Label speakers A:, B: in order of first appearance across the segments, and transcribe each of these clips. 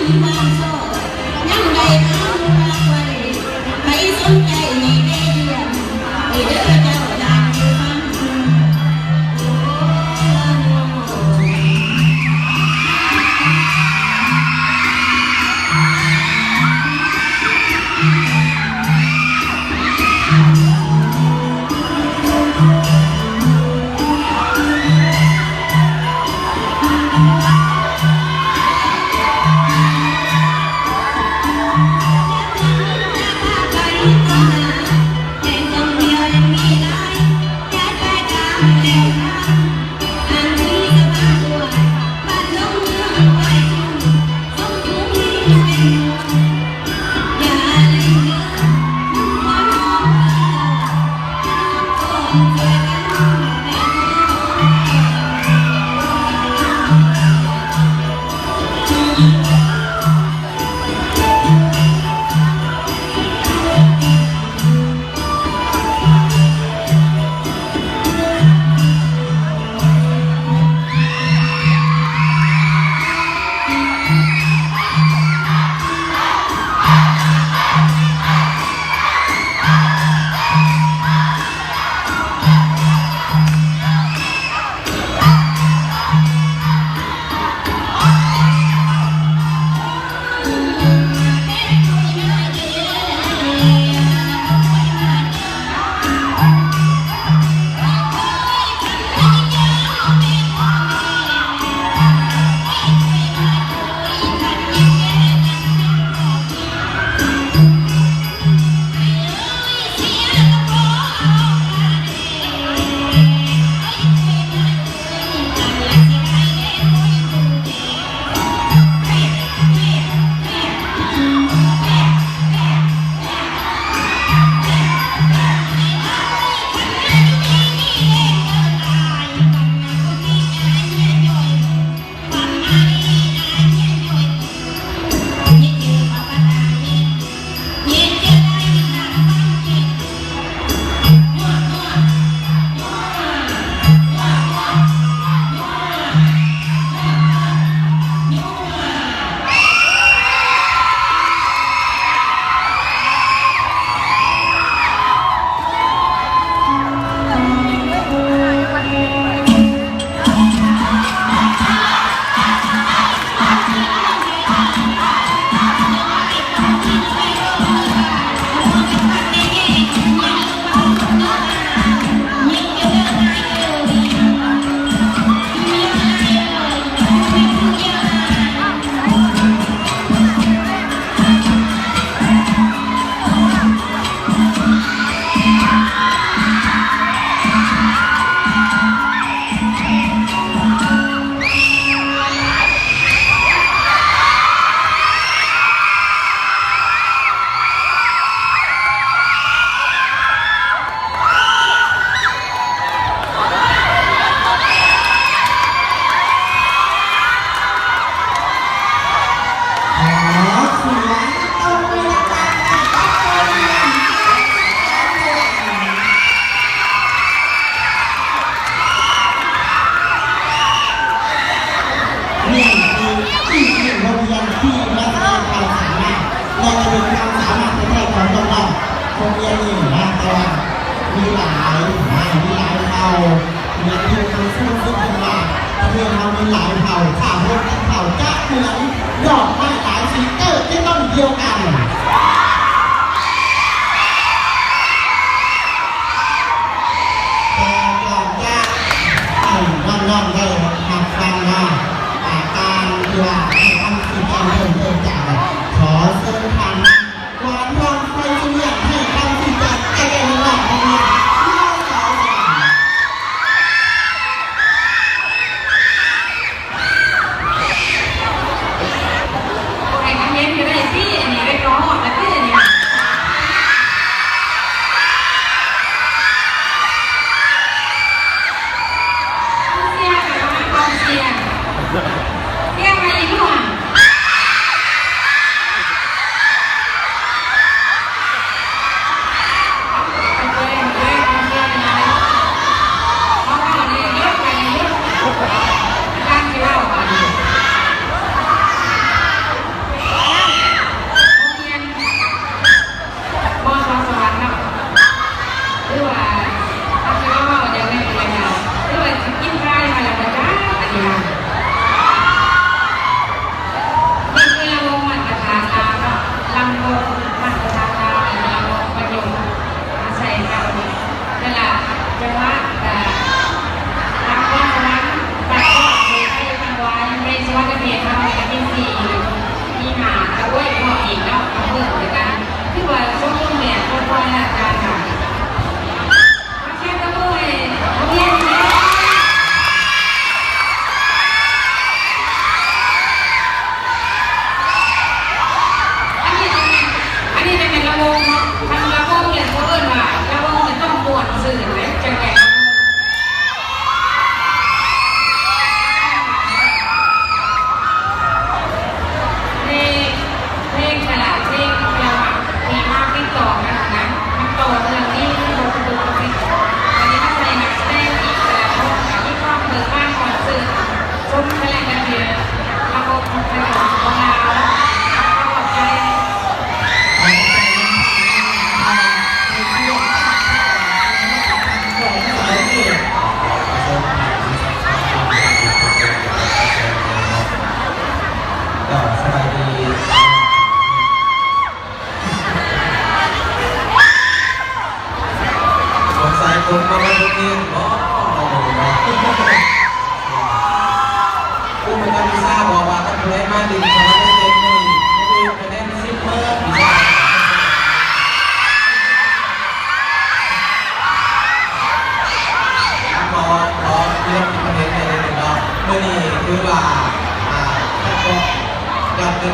A: เ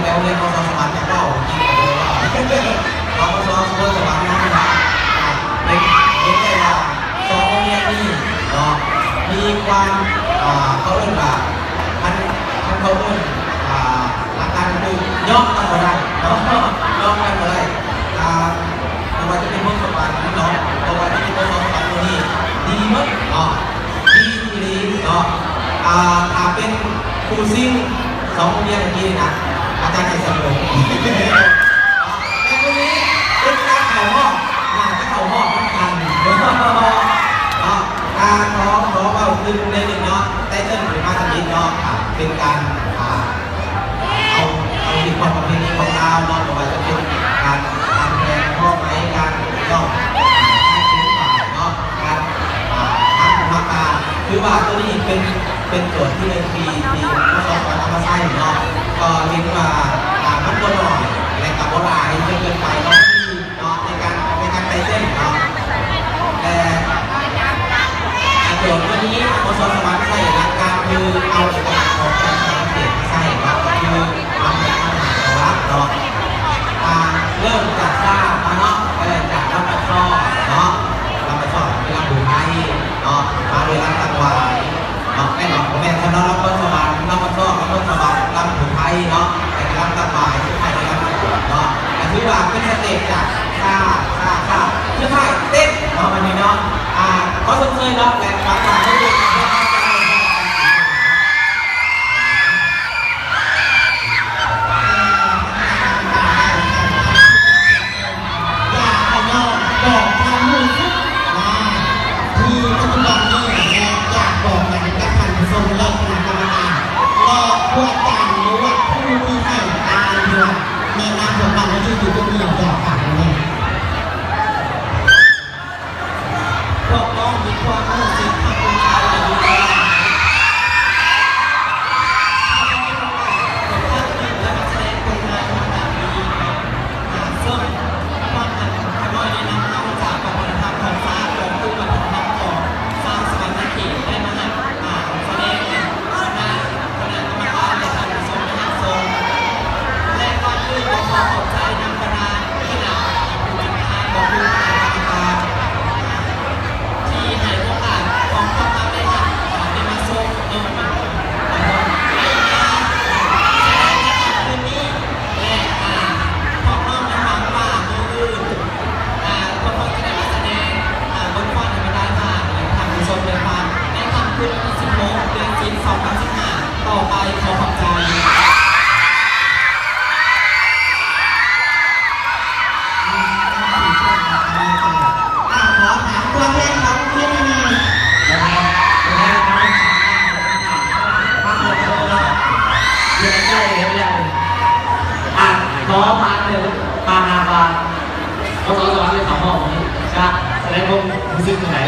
A: ไปโรงเรียนกศสวรรค์เนี่ยก็กินเลยว่ากศสวรรค์นะครับเป็นได้ว่าสองโรงเรียนนี้เนาะมีความเขาเรียกว่ามันเขาเรียกหลักการคือย่อมกันอะไรย่อมกันอะไรเพราะว่าจะเป็นเมืองสวรรค์เนาะเพราะว่าจะเป็นเมืองสวรรค์ตัวนี้ดีมากดีดีเนาะถ้าเป็นครูซิ่งสองโรงเรียนเมื่อกี้นะอาจารย์จะเสนอแต่ตรงนี้เป็นการเข่าห้องถ้าเข่าห้องมันทันขอเอาคืนในหนึ่งเนาะได้เชิญหรือมาสมิธเนาะเป็นการเอาสิ่งของประเพณีของเราเนาะว่าจะเป็นการทำแทนพ่อไหมการย่อให้ถึงฝ่ายเนาะการทำธรรมการคือว่าตัวนี้เป็นโจทย์ที่เป็นปีข้อสอบการทำไส้เนาะก็เรียกว่ามันก็หน่อยแต่กับโบราณเกินไปเนาะในการไปเส้นเนาะแต่โจทย์วันนี้ข้อสอบสมาร์ทไส้หลักการคือเอาเอกสารของการทำเสียงไส้เนาะคือทำแบบเนาะเริ่มจากทราบเนาะจากรับประชอเนาะรับประชอเวลาดูไทยเนาะมาเวลาตัดวายเนาะแม่บอกแม่ท่านรับประชอรับประชอรับประชอรับดูไทยเนาะแต่รับตัดวายที่ไทยรับประชอเนาะแต่คือว่าเป็นสเต็ปจากทราบคือไทยเต้นเนาะวันนี้เนาะเขาสนใจเนาะแต่ราคาไม่ได้ต่อไปขอขอบใจขอพาเลยพานาบาเขาสอนสอนเลยเขาบอกนี้จะแสดงว่ารู้สึกยังไง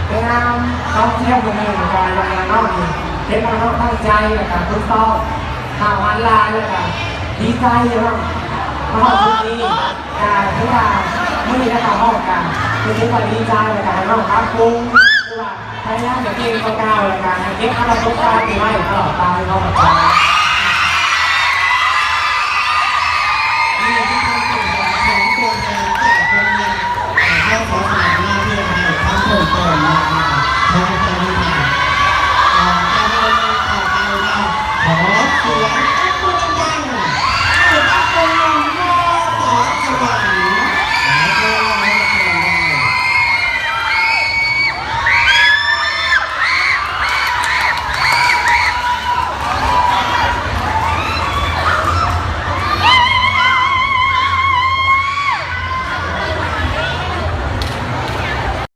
B: เป็นงานท่องเที่ยวกันเลยการโรงแรมนอกนี่เห็นเราต้องตั้งใจในการทดสอบข่าวออนไลน์เลยค่ะดีใจเลยว่ามาห้องชุดนี้ทุกอย่างไม่มีการห้องกันคือทุกคนดีใจในการห้องพักคุ้งคือว่าพยายามจะเก่งก้าวๆในการเก็บอะไรทุกการที่ไม่ตลอดตายก็หมดใจ